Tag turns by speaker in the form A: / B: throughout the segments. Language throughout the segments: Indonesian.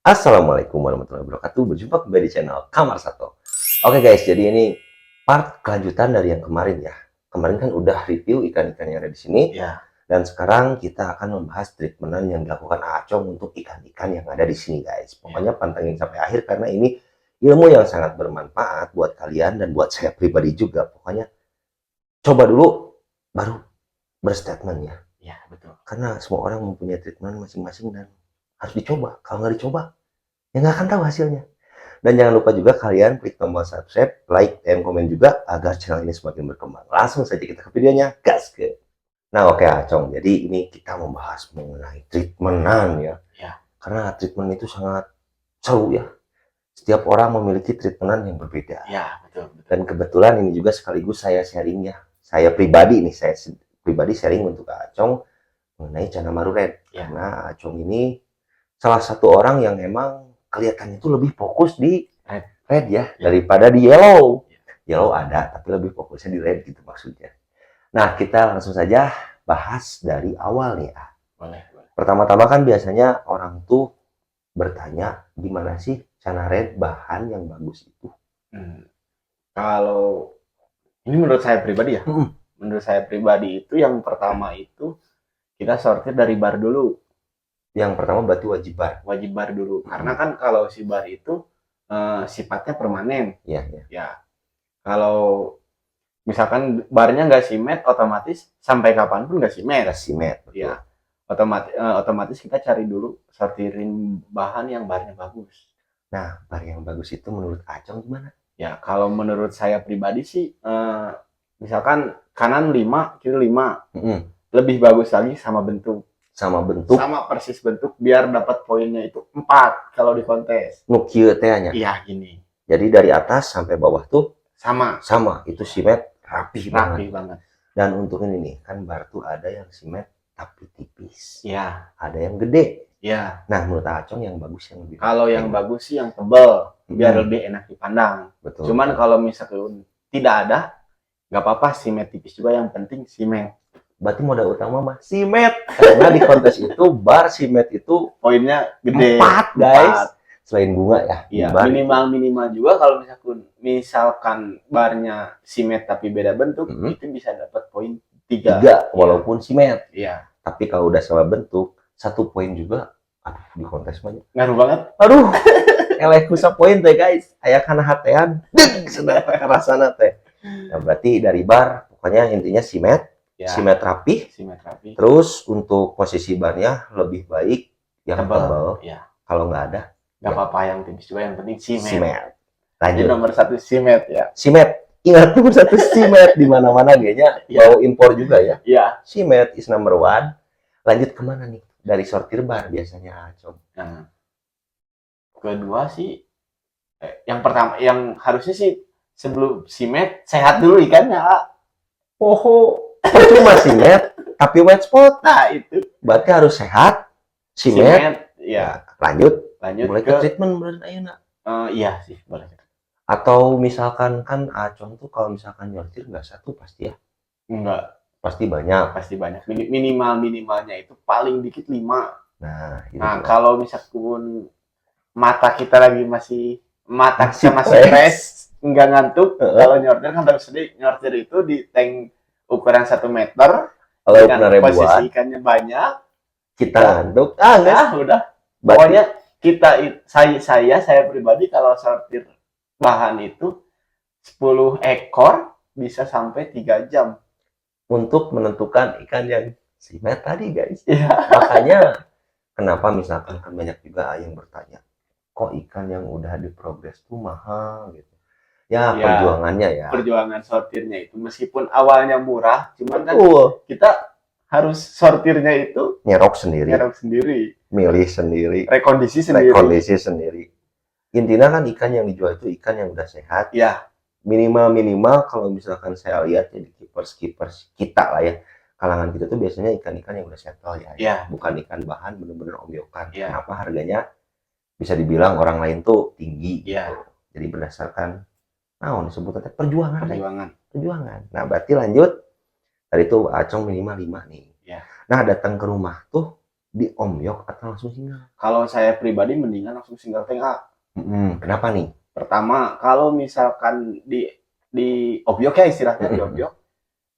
A: Assalamualaikum warahmatullahi wabarakatuh. Berjumpa kembali di channel Kamar Sato. Oke guys, jadi ini part kelanjutan dari yang kemarin ya. Kemarin kan udah review ikan-ikan yang ada di sini.
B: Ya,
A: Dan sekarang kita akan membahas treatmentan yang dilakukan Acong untuk ikan-ikan yang ada di sini guys. Pokoknya pantengin sampai akhir karena ini ilmu yang sangat bermanfaat buat kalian dan buat saya pribadi juga. Pokoknya coba dulu baru berstatement ya.
B: ya betul.
A: Karena semua orang mempunyai treatment masing-masing dan harus dicoba. Kalau nggak dicoba, ya nggak akan tahu hasilnya. Dan jangan lupa juga kalian klik tombol subscribe, like, dan komen juga agar channel ini semakin berkembang. Langsung saja kita ke videonya, gas ke. Nah oke Acong, jadi ini kita membahas mengenai treatmentan ya.
B: Ya,
A: Karena treatment itu sangat seru ya. Setiap orang memiliki treatmentan yang berbeda.
B: ya betul.
A: Dan kebetulan ini juga sekaligus saya sharing ya. Saya pribadi nih, saya pribadi sharing untuk Acong mengenai Chanamaru Red.
B: Ya.
A: Karena Acong ini salah satu orang yang emang kelihatannya itu lebih fokus di red ya, daripada di yellow. Yellow ada, tapi lebih fokusnya di red gitu maksudnya. Nah, kita langsung saja bahas dari awal nih.
B: Boleh.
A: Pertama-tama kan biasanya orang tuh bertanya, gimana sih Chana Red bahan yang bagus itu?
B: Kalau ini menurut saya pribadi ya, menurut saya pribadi itu yang pertama itu kita sortir dari bar dulu.
A: Yang pertama berarti wajib bar.
B: Wajib bar dulu. Karena kan kalau si bar itu sifatnya permanen.
A: Iya.
B: Ya, kalau misalkan barnya nggak simet, otomatis sampai kapanpun nggak simet.
A: Nggak simet, betul.
B: Ya, otomatis kita cari dulu sortirin bahan yang barnya bagus.
A: Nah, bar yang bagus itu menurut Acong gimana?
B: Ya, kalau menurut saya pribadi sih, misalkan kanan 5, kiri 5. Lebih bagus lagi sama bentuk.
A: Sama bentuk?
B: Sama persis bentuk, biar dapat poinnya itu 4 kalau di kontes.
A: Nu kieu teh nya.
B: Iya, gini.
A: Jadi dari atas sampai bawah tuh
B: sama.
A: Itu simet rapi
B: banget.
A: Dan untuk ini nih, kan bar tuh ada yang simet tapi tipis.
B: Iya.
A: Ada yang gede.
B: Iya.
A: Nah, menurut Acong yang bagus yang lebih.
B: Kalau yang bagus sih yang tebal, biar lebih enak dipandang.
A: Betul.
B: Cuman kalau misalkan tidak ada, nggak apa-apa simet tipis juga, yang penting simet.
A: Berarti modal utama mah simet. Karena di kontes itu bar simet itu
B: poinnya gede.
A: 4 guys. Selain bunga ya.
B: Iya, minimal juga kalau misalkan barnya simet tapi beda bentuk, itu bisa dapat poin 3.
A: Walaupun simet.
B: Iya.
A: Tapi kalau udah sama bentuk, 1 poin juga. Aduh, di kontes banyak.
B: Ngaruh banget.
A: Aduh. Eleh kusa poin teh guys. Aya kana hatean. Deg sedang kerasana teh. Nah, berarti dari bar pokoknya intinya simet. Ya. Simet rapi. Terus untuk posisi barnya lebih baik yang tebal.
B: Ya.
A: Kalau nggak ada,
B: nggak apa-apa, yang tipis juga, yang penting simet.
A: Lanjut.
B: Jadi nomor 1 simet ya.
A: Simet. Ingat nomor 1 simet di mana-mana kayaknya. Mau impor juga ya.
B: Iya.
A: Simet is number 1. Lanjut kemana nih? Dari sortir bar biasanya, Acong.
B: Nah, kedua sih, yang pertama, yang harusnya sih sebelum simet sehat dulu ikannya.
A: Cuma simet tapi wet spot.
B: Nah, itu
A: berarti harus sehat, simet.
B: Ya.
A: Lanjut mulai ke
B: ke
A: treatment berarti ayeuna.
B: Iya sih, boleh.
A: Atau misalkan kan Acong tuh kalau misalkan nyortir nggak 1 pasti ya?
B: Enggak.
A: Pasti banyak.
B: Minimalnya itu paling dikit 5.
A: Nah,
B: kalau misalkan mata kita masih fresh, nggak ngantuk, kalau nyortir kan harus nyortir itu di tank ukuran 1 meter.
A: Kalau
B: posisi ikannya banyak,
A: kita ngantuk.
B: Udah. Pokoknya saya pribadi kalau sortir bahan itu 10 ekor bisa sampai 3 jam.
A: Untuk menentukan ikan yang simet tadi guys.
B: Ya.
A: Makanya kenapa misalkan kan banyak juga yang bertanya, kok ikan yang udah diprogres tuh mahal gitu. Ya, perjuangannya ya.
B: Perjuangan sortirnya itu meskipun awalnya murah, cuman kan kita harus sortirnya itu
A: nyerok sendiri. Milih sendiri.
B: Rekondisi sendiri.
A: Intinya kan ikan yang dijual itu ikan yang udah sehat.
B: Ya.
A: Minimal kalau misalkan saya lihat ya di keepers kita lah ya, kalangan kita tuh biasanya ikan-ikan yang udah settle ya. Bukan ikan bahan bener-bener omyokan. Kenapa harganya bisa dibilang orang lain tuh tinggi gitu. Jadi berdasarkan disebutnya perjuangan. Nah, berarti lanjut tadi tuh Acong minimal 5 nih. Nah, datang ke rumah tuh Diomyok atau langsung single?
B: Kalau saya pribadi mendingan langsung single tank A.
A: Kenapa nih?
B: Pertama, kalau misalkan di obyok ya istilahnya di obyok,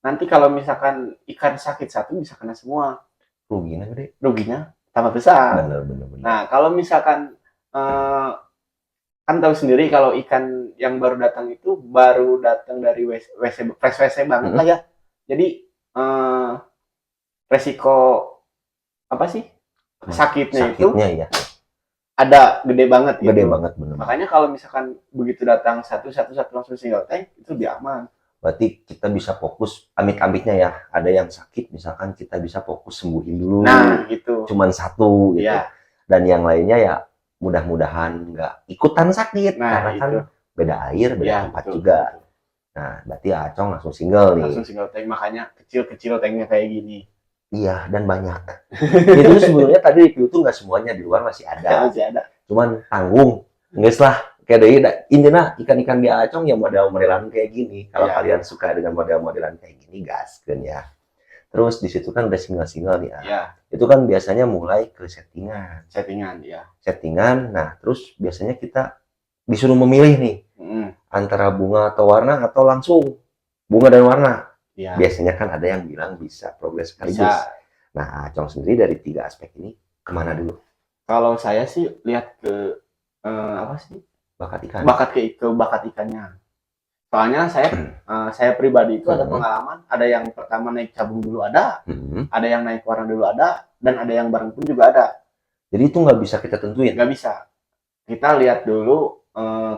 B: nanti kalau misalkan ikan sakit satu bisa kena semua.
A: Ruginya gede.
B: Ruginya tambah besar.
A: Bener.
B: Nah, kalau misalkan kan tahu sendiri kalau ikan yang baru datang itu baru datang dari WC fresh WC banget lah ya. Jadi resiko apa sih sakitnya itu
A: ya
B: ada gede banget gitu.
A: Gede banget bener.
B: Makanya kalau misalkan begitu datang satu langsung single tank itu lebih aman.
A: Berarti kita bisa fokus amit-amitnya ya. Ada yang sakit misalkan kita bisa fokus sembuhin dulu.
B: Nah, gitu.
A: Cuman satu gitu.
B: Ya.
A: Dan yang lainnya ya mudah-mudahan nggak ikutan sakit.
B: Nah,
A: karena kan beda air, beda
B: ya,
A: tempat
B: betul,
A: juga.
B: betul.
A: Nah, berarti Acong langsung single nih.
B: Langsung single tank, makanya kecil-kecil tanknya kayak gini.
A: Iya, dan banyak. Itu sebenarnya tadi review tuh nggak semuanya, di luar masih ada.
B: Masih ada.
A: Cuman tanggung. Nggak lah. Kayak dari intinya ikan-ikan di Acong yang model-modelan kayak gini. Kalau kalian suka dengan model-modelan kayak gini, gaskeun ya. Terus di situ kan udah single-single nih.
B: Ya.
A: Itu kan biasanya mulai ke settingan.
B: Ya.
A: Settingan. Nah, terus biasanya kita disuruh memilih nih antara bunga atau warna atau langsung bunga dan warna. Ya. Biasanya kan ada yang bilang bisa progres sekaligus. Nah, Acong sendiri dari 3 aspek ini kemana dulu?
B: Kalau saya sih lihat ke apa sih?
A: Bakat ikan.
B: Bakat ikannya. Soalnya saya pribadi itu ada pengalaman, ada yang pertama naik cabung dulu ada yang naik warna dulu ada, dan ada yang bareng pun juga ada.
A: Jadi itu nggak bisa kita tentuin?
B: Nggak bisa. Kita lihat dulu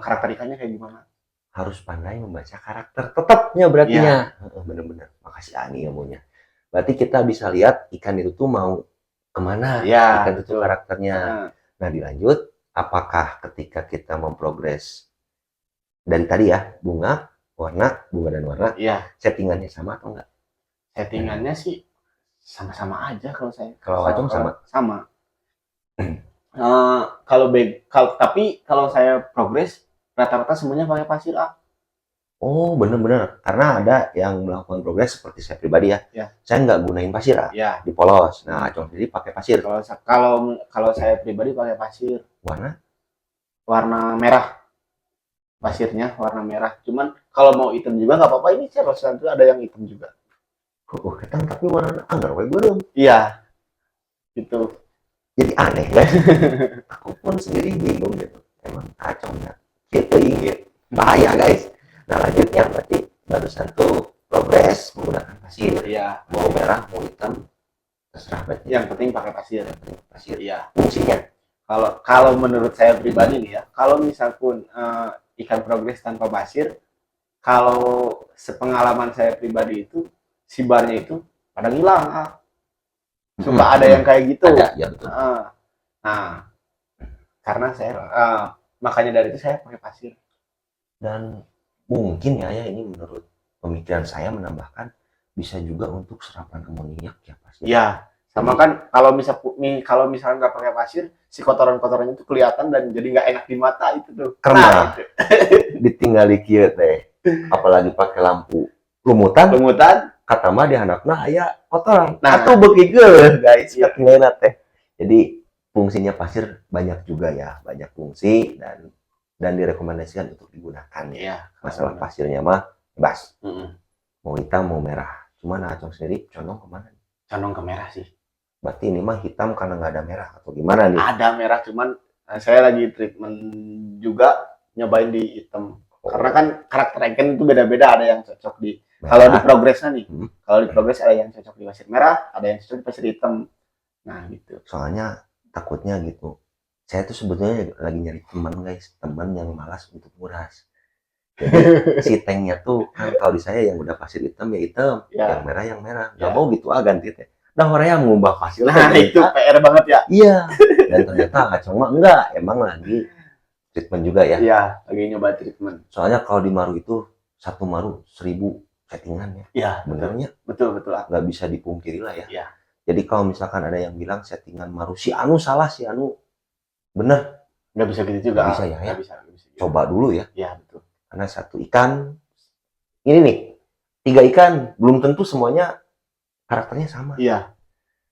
B: karakter ikannya kayak gimana.
A: Harus pandai membaca karakter tetapnya berarti ya. Bener-bener. Makasih Ani ilmunya. Berarti kita bisa lihat ikan itu tuh mau kemana ikan itu karakternya. Nah, dilanjut, apakah ketika kita memprogres dari tadi ya, bunga dan warna, settingannya sama atau enggak?
B: Settingannya sih sama-sama aja kalau saya.
A: Kalau Acong sama?
B: Sama. Tapi kalau saya progres, rata-rata semuanya pakai pasir A.
A: Oh, bener-bener. Karena ada yang melakukan progres seperti saya pribadi ya. Saya nggak gunain pasir A, dipolos. Nah, Acong sendiri pakai pasir.
B: Kalau saya pribadi pakai pasir. Warna merah. Pasirnya warna merah. Cuman kalau mau hitam juga nggak apa-apa. Ini saya rasa ada yang hitam juga.
A: Hitam tapi warna anggar we belum.
B: Iya. Gitu.
A: Jadi aneh ya. Aku pun sendiri bingung gitu. Emang Acongnya gitu inget. Bahaya guys. Nah, lanjutnya berarti barusan tuh progres menggunakan pasir.
B: Iya.
A: Mau merah, mau hitam, terserah berarti.
B: Yang penting pakai pasir.
A: Pasir.
B: Iya.
A: Fungsinya?
B: Kalau menurut saya pribadi nih ya, kalau misalpun ikan progres tanpa pasir, kalau sepengalaman saya pribadi itu, si barnya itu pada hilang. Suka ada yang kayak gitu.
A: Ada, ya betul.
B: Nah, karena saya makanya dari itu saya pakai pasir.
A: Dan mungkin ya ini menurut pemikiran saya menambahkan bisa juga untuk serapan amoniak ya pasti.
B: Iya, sama kan kalau misalnya nggak pakai pasir, si kotoran-kotorannya itu kelihatan dan jadi nggak enak di mata itu tuh.
A: Karena ditinggal kieu teh, apalagi pakai lampu lumutan, kata mah di handapna aya kotoran. Atau beuki geuleuh guys, ketinggalan teh. Jadi fungsinya pasir banyak juga ya, banyak fungsi dan direkomendasikan untuk digunakan ya. Masalah pasirnya mah bebas. Mau hitam mau merah. Cuman Acong sendiri condong kemana?
B: Condong ke merah sih.
A: Berarti ini mah hitam karena nggak ada merah atau gimana nih?
B: Ada merah, cuman saya lagi treatment juga nyobain di hitam. Karena kan karakter ikan itu beda-beda, ada yang cocok di kalau di progresnya nih. Kalau di progres ada yang cocok di pasir merah, ada yang cocok di pasir hitam. Nah, gitu.
A: Soalnya takutnya gitu. Saya tuh sebetulnya lagi nyari teman guys, teman yang malas untuk nguras. Jadi si tanknya tuh kan kalau di saya yang udah pasir hitam ya hitam, yang merah. Gak mau gitu ganti teh. Nah orang yang mengubah pasir.
B: Nah itu PR banget ya.
A: Iya. Dan ternyata Acong mah enggak, emang lagi treatment juga ya.
B: Iya, lagi nyoba treatment.
A: Soalnya kalau di Maru itu satu Maru 1000 settingan ya.
B: Iya.
A: Benernya.
B: Betul.
A: Nggak bisa dipungkiri lah ya.
B: Iya.
A: Jadi kalau misalkan ada yang bilang settingan Maru si Anu salah, si Anu bener,
B: nggak bisa gitu juga.
A: Nggak bisa ya.
B: Nggak bisa.
A: Coba dulu ya.
B: Iya betul.
A: Karena satu ikan ini nih 3 ikan belum tentu semuanya karakternya sama.
B: Iya.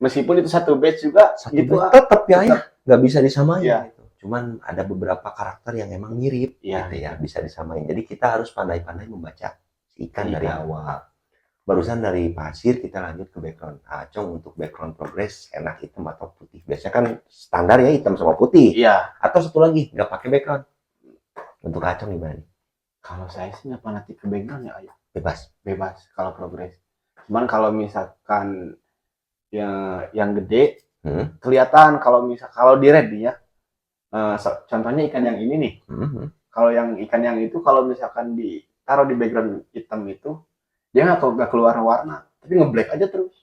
B: meskipun itu satu batch juga
A: Satu
B: gitu
A: batch tetap ya, nggak bisa disamain.
B: Ya.
A: Gitu. Cuman ada beberapa karakter yang emang mirip, gitu ya, bisa disamain. Jadi kita harus pandai-pandai membaca si ikan dari awal. Barusan dari pasir kita lanjut ke background. Acong untuk background progress enak hitam atau putih. Biasanya kan standar ya hitam sama putih.
B: Iya.
A: Atau satu lagi nggak pakai background. Untuk Acong gimana?
B: Kalau saya sih nggak fanatik ke background ya, Ayah.
A: Bebas
B: Kalau progress. Cuman kalau misalkan yang gede, kelihatan kalau di red ya. Contohnya ikan yang ini nih. Kalau yang ikan yang itu kalau misalkan ditaruh di background hitam itu, dia nggak keluar warna, tapi ngeblack aja terus.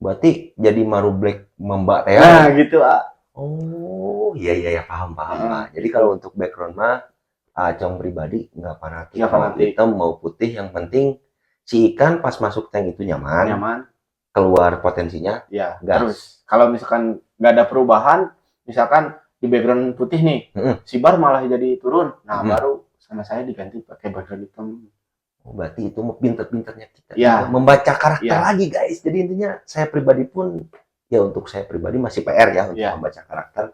A: Berarti jadi maru black Mbak Tea.
B: Nah, gitu,
A: Oh, iya paham. Jadi kalau untuk background mah Acong pribadi nggak fanatik. Mau hitam mau putih, yang penting si ikan pas masuk tank itu nyaman. Keluar potensinya.
B: Ya, terus kalau misalkan nggak ada perubahan, misalkan di background putih nih, si bar malah jadi turun. Nah, baru sama saya diganti pakai background hitam.
A: Oh, berarti itu pinter-pinternya kita. Ya. Membaca karakter lagi, guys. Jadi intinya saya pribadi pun, ya untuk saya pribadi masih PR ya untuk membaca karakter.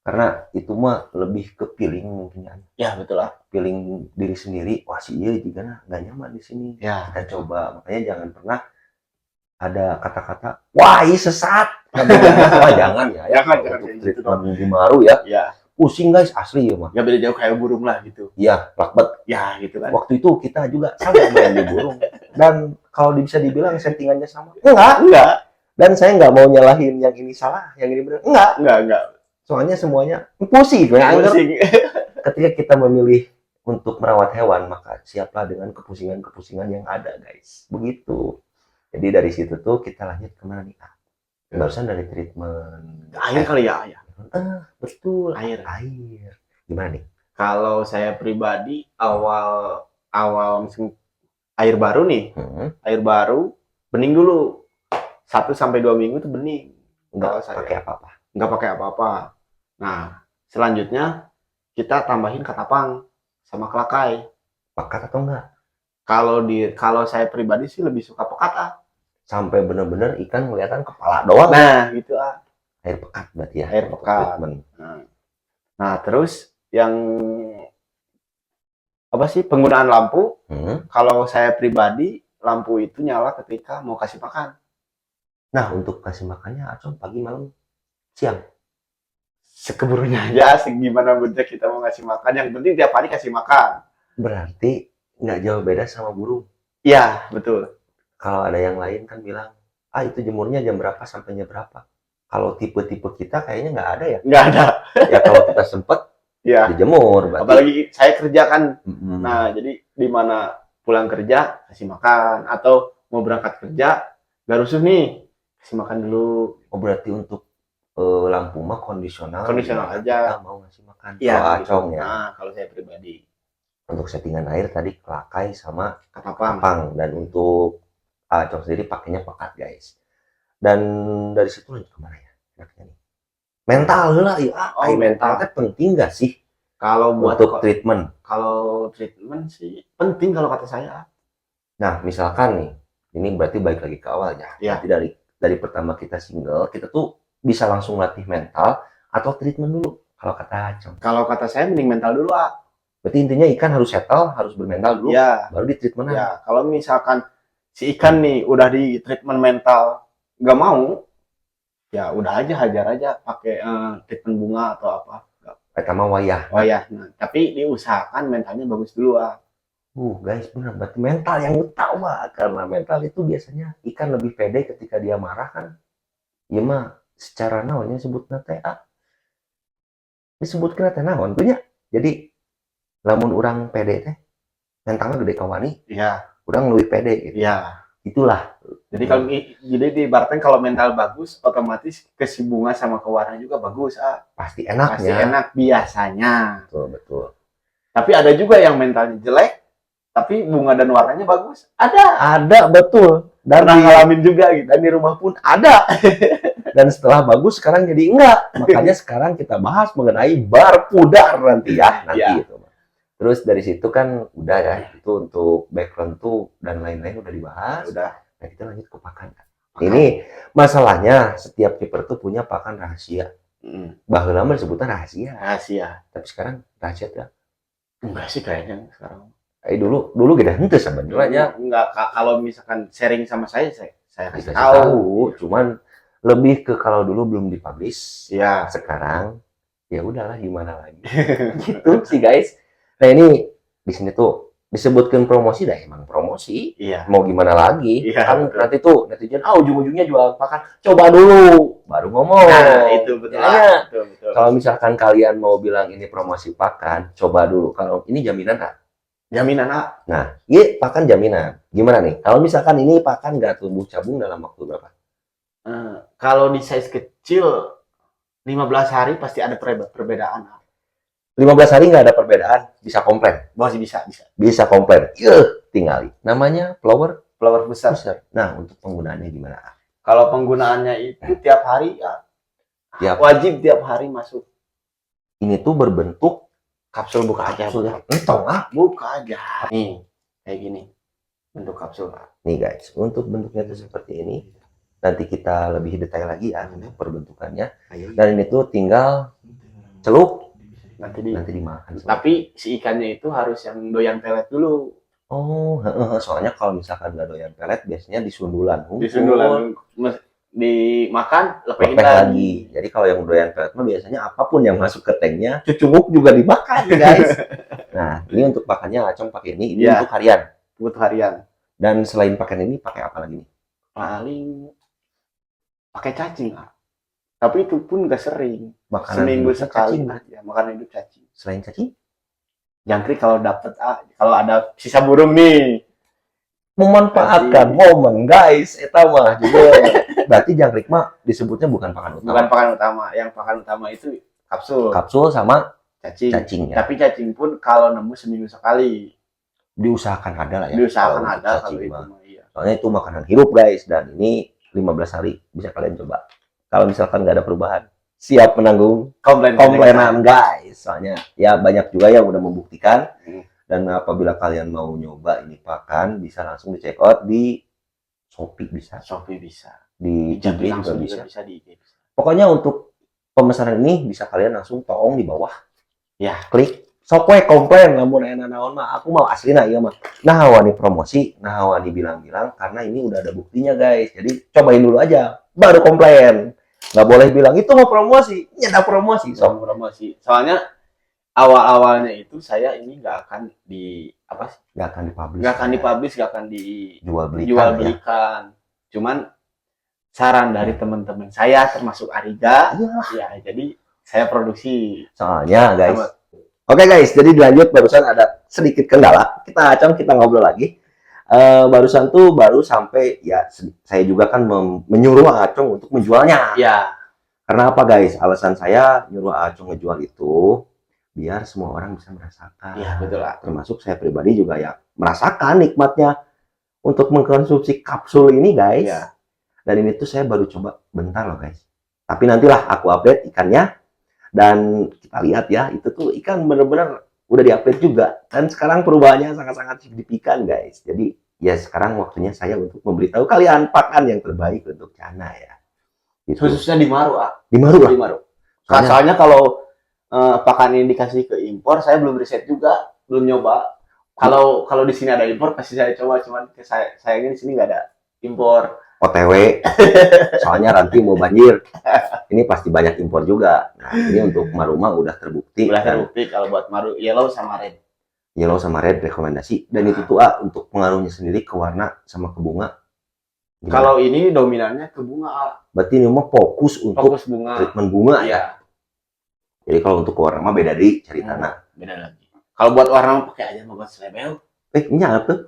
A: Karena itu mah lebih ke feeling mungkin.
B: Ya, betul lah.
A: Feeling diri sendiri. Wah, si iya juga nggak nyaman di sini.
B: Ya.
A: Kita coba. Makanya jangan pernah ada kata-kata, wah ini sesat. Wah, jangan ya. Untuk treatment Gimaru ya. Pusing guys, asli ya mah.
B: Gak beda jauh kayak burung lah gitu.
A: Iya, lakbet.
B: Ya gitu kan.
A: Waktu itu kita juga sama main di burung. Dan kalau bisa dibilang settingannya sama.
B: Enggak.
A: Dan saya nggak mau nyalahin yang ini salah, yang ini benar.
B: Enggak.
A: Soalnya semuanya pusing. Ketika kita memilih untuk merawat hewan, maka siaplah dengan kepusingan-kepusingan yang ada, guys. Begitu. Jadi dari situ tuh kita lanjut kemana nih? Barusan dari treatment
B: air kali ya, Ayah.
A: Betul,
B: air.
A: Gimana nih?
B: Kalau saya pribadi awal air baru nih, air baru bening dulu 1-2 minggu tuh bening.
A: Nggak pakai apa-apa.
B: Nah, selanjutnya kita tambahin katapang sama kelakai.
A: Pekat atau enggak?
B: Kalau saya pribadi sih lebih suka pekat.
A: Sampai benar-benar ikan kelihatan kepala doang.
B: Nah, gitu
A: Air pekat berarti ya.
B: Air pekat. Nah, terus yang apa sih penggunaan lampu? Kalau saya pribadi lampu itu nyala ketika mau kasih makan.
A: Nah, untuk kasih makannya Acong pagi, malam, siang.
B: Sekeburunya aja, gimana bentuknya kita mau ngasih makan. Yang penting tiap hari kasih makan.
A: Berarti nggak jauh beda sama burung.
B: Iya, betul.
A: Kalau ada yang lain kan bilang, itu jemurnya jam berapa sampai jam berapa. Kalau tipe-tipe kita kayaknya nggak ada ya.
B: Nggak ada.
A: Ya kalau kita sempet, dijemur.
B: Berarti. Apalagi saya kerja kan. Nah, jadi di mana pulang kerja, kasih makan. Atau mau berangkat kerja, nggak rusuh nih, kasih makan dulu.
A: Oh, berarti untuk lampu mah kondisional
B: aja.
A: Kita mau ngasih makan.
B: Iya,
A: Acong ya.
B: Nah, kalau saya pribadi.
A: Untuk settingan air tadi kelakai sama
B: katapang.
A: Dan untuk Acong sendiri pakainya pekat, guys. Dan dari situ lanjut kemana ya? Nih. Mental lah ya. Mentalnya penting nggak sih?
B: Kalau buat
A: untuk treatment.
B: Kalau treatment sih penting kalau kata saya.
A: Nah, misalkan nih, ini berarti balik lagi ke awal ya. Berarti dari pertama kita single, kita tuh bisa langsung latih mental atau treatment dulu. Kalau kata Acong.
B: Kalau kata saya mending mental dulu,
A: Berarti intinya ikan harus settle, harus bermental dulu, baru di treatment.
B: Ya, kalau misalkan si ikan nih udah di treatment mental nggak mau, ya udah aja hajar aja pakai treatment bunga atau apa.
A: Pertama wayah.
B: Nah, tapi diusahakan mentalnya bagus dulu.
A: Guys, benar, berarti mental yang utama. Karena mental itu biasanya ikan lebih pede ketika dia marah kan. Ya mah secara naonnya sebutna teh disebutkeun teh naon tuh nya. Jadi lamun urang pede teh mentalnya gede kawani.
B: Iya.
A: Urang lebih pede gitu.
B: Iya.
A: Itulah.
B: Jadi di ibaratkan kalau mental bagus, otomatis ke si bunga sama ke warna juga bagus.
A: Pasti enak.
B: Pasti enak biasanya.
A: Betul.
B: Tapi ada juga yang mentalnya jelek, tapi bunga dan warnanya bagus. Ada
A: betul. Dan
B: ngalamin juga gitu.
A: Dan di rumah pun ada. Dan setelah bagus sekarang jadi enggak. Makanya sekarang kita bahas mengenai bar pudar nanti ya. Itu. Terus dari situ kan udah ya, itu untuk background tuh dan lain-lain udah dibahas.
B: Udah.
A: Nah, kita lanjut ke pakan. Ini masalahnya setiap kiper tuh punya pakan rahasia. Bahwa lama disebutnya rahasia. Tapi sekarang rahasia tuh
B: enggak sih kayaknya sekarang.
A: Dulu gede hente sebenarnya.
B: Enggak, kalau misalkan sharing sama saya kasih
A: tahu. Cuman lebih ke kalau dulu belum dipublish.
B: Ya.
A: Sekarang ya udahlah gimana lagi. Gitu sih guys. Nah ini di sini tuh disebutkan promosi, dah emang promosi.
B: Iya.
A: Mau gimana lagi?
B: Iya,
A: kan betul. Nanti tuh netizen, ujung-ujungnya jual pakan. Coba dulu, baru ngomong.
B: Nah, itu betul.
A: Ya, betul. Kalau misalkan kalian mau bilang ini promosi pakan, coba dulu. Kalau ini jaminan A.
B: Jaminan A.
A: Nah, ini pakan jaminan. Gimana nih? Kalau misalkan ini pakan nggak tumbuh cabung dalam waktu berapa?
B: Kalau di size kecil 15 hari pasti ada perbedaan.
A: 15 hari nggak ada perbedaan, bisa komplain.
B: Masih bisa.
A: Bisa komplain. Tinggali. Namanya flower besar. Nah, untuk penggunaannya gimana?
B: Kalau penggunaannya itu tiap hari ya, wajib tiap hari masuk.
A: Ini tuh berbentuk
B: kapsul, buka aja.
A: Entong
B: buka aja. Nih, kayak gini. Bentuk kapsul.
A: Nih guys, untuk bentuknya tuh seperti ini. Nanti kita lebih detail lagi ya untuk perbentukannya. Dan ini tuh tinggal celup. Nanti dimakan.
B: Tapi si ikannya itu harus yang doyan pelet dulu.
A: Oh, soalnya kalau misalkan nggak doyan pelet, biasanya disundulan.
B: Dimakan, lepeh
A: lagi. Jadi kalau yang doyan pelet mah biasanya apapun yang masuk ke tanknya, cucunguk juga dimakan, guys. Nah, ini untuk pakannya Acong pakai ini untuk harian.
B: Untuk harian.
A: Dan selain pakan ini, pakai apa lagi nih?
B: Paling pakai cacing. Tapi itu pun nggak sering.
A: Makanan
B: seminggu sekali aja. Makanan hidup cacing.
A: Selain cacing?
B: Jangkrik kalau dapat kalau ada sisa burung nih.
A: Memanfaatkan momen, guys. Eta mah juga. Berarti jangkrik mah disebutnya bukan pakan utama.
B: Bukan pakan utama. Yang pakan utama itu kapsul.
A: Kapsul sama
B: cacing. Ya. Tapi cacing pun kalau nemu seminggu sekali.
A: Diusahakan ada lah ya.
B: Diusahakan ada kalau itu mah. Iya.
A: Soalnya itu makanan hidup, guys. Dan ini 15 hari bisa kalian coba. Kalau misalkan nggak ada perubahan, siap menanggung komplainan guys. Soalnya ya banyak juga yang udah membuktikan. Dan apabila kalian mau nyoba ini pakan, bisa langsung di check out di Shopee bisa. Di IG juga bisa. Pokoknya untuk pemesanan ini bisa kalian langsung tolong di bawah.
B: Ya,
A: klik. Sok we komplain lamun aya naon mah aku mau aslina ieu mah. Nah wani promosi, nah wani bilang-bilang karena ini udah ada buktinya guys. Jadi cobain dulu aja baru komplain. Nggak boleh bilang itu mau promosi, nyata promosi.
B: Promosi. Soalnya awal-awalnya itu saya ini nggak akan
A: nggak akan
B: dipublish, nggak akan dijual
A: Ya.
B: belikan. Cuman saran dari teman-teman saya termasuk Ariga, ya jadi saya produksi.
A: Soalnya guys. Oke guys, jadi dilanjut barusan ada sedikit kendala. Kita ngobrol lagi. Barusan tuh baru sampai ya saya juga kan menyuruh Acong untuk menjualnya.
B: Ya.
A: Karena apa guys? Alasan saya nyuruh Acong ngejual itu biar semua orang bisa merasakan.
B: Iya betul lah.
A: Termasuk saya pribadi juga ya merasakan nikmatnya untuk mengkonsumsi kapsul ini guys. Ya. Dan ini tuh saya baru coba bentar loh guys. Tapi nantilah aku update ikannya dan kita lihat ya itu tuh ikan bener-bener udah diupdate juga. Dan sekarang perubahannya sangat-sangat signifikan guys. Jadi ya sekarang waktunya saya untuk memberitahu kalian pakan yang terbaik untuk Cana ya.
B: Gitu. Khususnya di Maru,
A: Di Maru.
B: Soalnya kalau pakan ini dikasih ke impor, saya belum riset juga, belum nyoba. Kalau di sini ada impor pasti saya coba, cuman sayangnya di sini nggak ada impor.
A: OTW. Soalnya nanti mau banjir. Ini pasti banyak impor juga. Nah, ini untuk Maru mah udah terbukti.
B: Kalau buat Maru yellow sama red.
A: Yellow sama red rekomendasi. Dan itu tuh untuk pengaruhnya sendiri ke warna sama ke bunga.
B: Gimana? Kalau ini dominannya ke bunga.
A: Berarti ini mah fokus untuk
B: bunga.
A: Treatment bunga
B: ya.
A: Jadi kalau untuk warna mah beda di ceritana.
B: Beda lagi. Kalau buat warna pakai aja Magot Slebel.
A: Nyata tuh.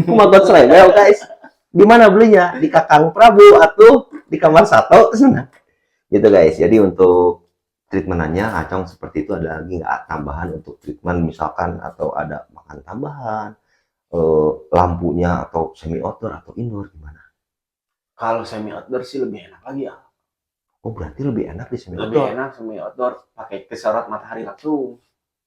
A: Magot Slebel guys. Di mana belinya? Di Kakang Prabu atau di kamar Sato sana. Gitu guys. Jadi untuk treatmentannya Acong seperti itu, ada lagi nggak tambahan untuk treatment misalkan atau ada makan tambahan, lampunya atau semi outdoor atau indoor gimana?
B: Kalau semi outdoor sih lebih enak lagi ya.
A: Oh berarti lebih enak di semi outdoor.
B: Lebih enak semi outdoor pakai kesorot matahari langsung.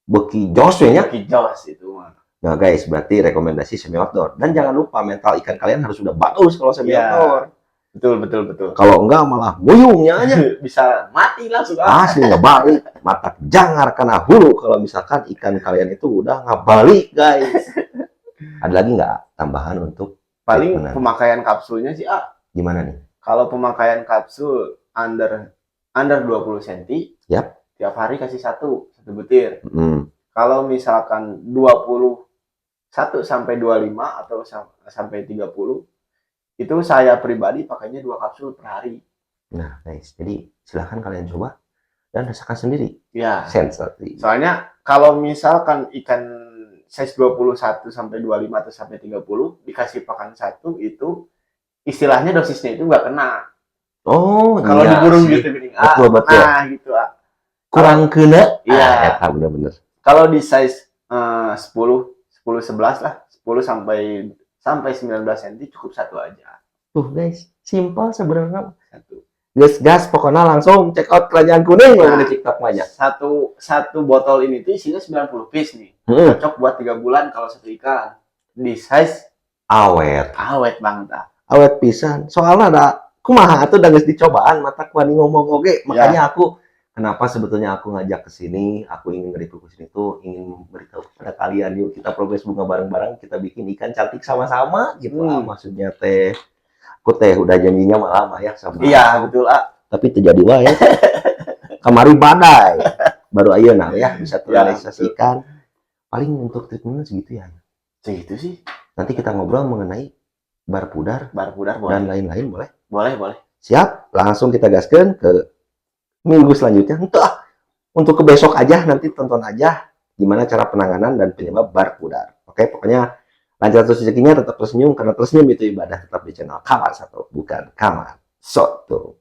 A: Beki jos ya?
B: Beki jos itu mah.
A: Nah guys, berarti rekomendasi semi outdoor. Dan jangan lupa mental ikan kalian harus sudah bagus kalau semi outdoor.
B: Betul.
A: Kalau enggak malah buyungnya aja.
B: Bisa mati langsung.
A: Asli nggak balik. Mata jangar kena hulu kalau misalkan ikan kalian itu udah nggak balik, guys. Ada lagi nggak tambahan untuk
B: paling
A: treatment?
B: pemakaian kapsulnya sih
A: Gimana nih?
B: Kalau pemakaian kapsul under 20 cm,
A: Yap.
B: tiap hari kasih satu butir.
A: Hmm.
B: Kalau misalkan 21 sampai 25 atau sampai 30, itu saya pribadi pakainya 2 kapsul per hari.
A: Nah, guys, jadi silahkan kalian coba dan rasakan sendiri.
B: Ya.
A: Sensasi.
B: Soalnya kalau misalkan ikan size 21 sampai 25 atau sampai 30 dikasih pakan satu, itu istilahnya dosisnya itu nggak kena.
A: Oh,
B: kalau
A: iya,
B: di burung
A: sih.
B: gitu gini.
A: Betul.
B: Nah, gitu.
A: Kurang kena.
B: Iya.
A: Bener-bener.
B: Kalau di size 10 11 lah, 10 sampai 19 cm cukup satu aja.
A: Tuh guys, simpel sebenarnya.
B: Satu.
A: Gas pokoknya langsung check out Kerajaan Kuning di TikTok aja.
B: Satu botol ini tuh isinya 90 piece nih. Cocok buat 3 bulan kalau satu ikan. Di size
A: awet
B: banget.
A: Awet pisan. Soalnya ada kumaha atuh da geus dicobaan mata kuani ngomong oge. Makanya aku kenapa sebetulnya aku ngajak ke sini, aku ingin nge-review ke sini tuh ingin memberitahu kepada kalian, yuk kita progres bunga bareng-bareng, kita bikin ikan cantik sama-sama gitu lah maksudnya teh. Aku teh udah janjinya malam ya sama.
B: Iya, betul
A: Tapi terjadi wae. Kamari badai. Baru ayeuna ya bisa terrealisasikan. Paling untuk treatment segitu ya.
B: Segitu sih.
A: Nanti kita ngobrol mengenai bar pudar
B: boleh.
A: Dan lain-lain boleh?
B: Boleh.
A: Siap, langsung kita gaskan ke minggu selanjutnya. Entah, untuk ke besok aja, nanti tonton aja gimana cara penanganan dan penyebab bar pudar. Oke, pokoknya lancar terus rezekinya, tetap tersenyum, karena tersenyum itu ibadah. Tetap di channel Kamar Satu, bukan Kamar Soto.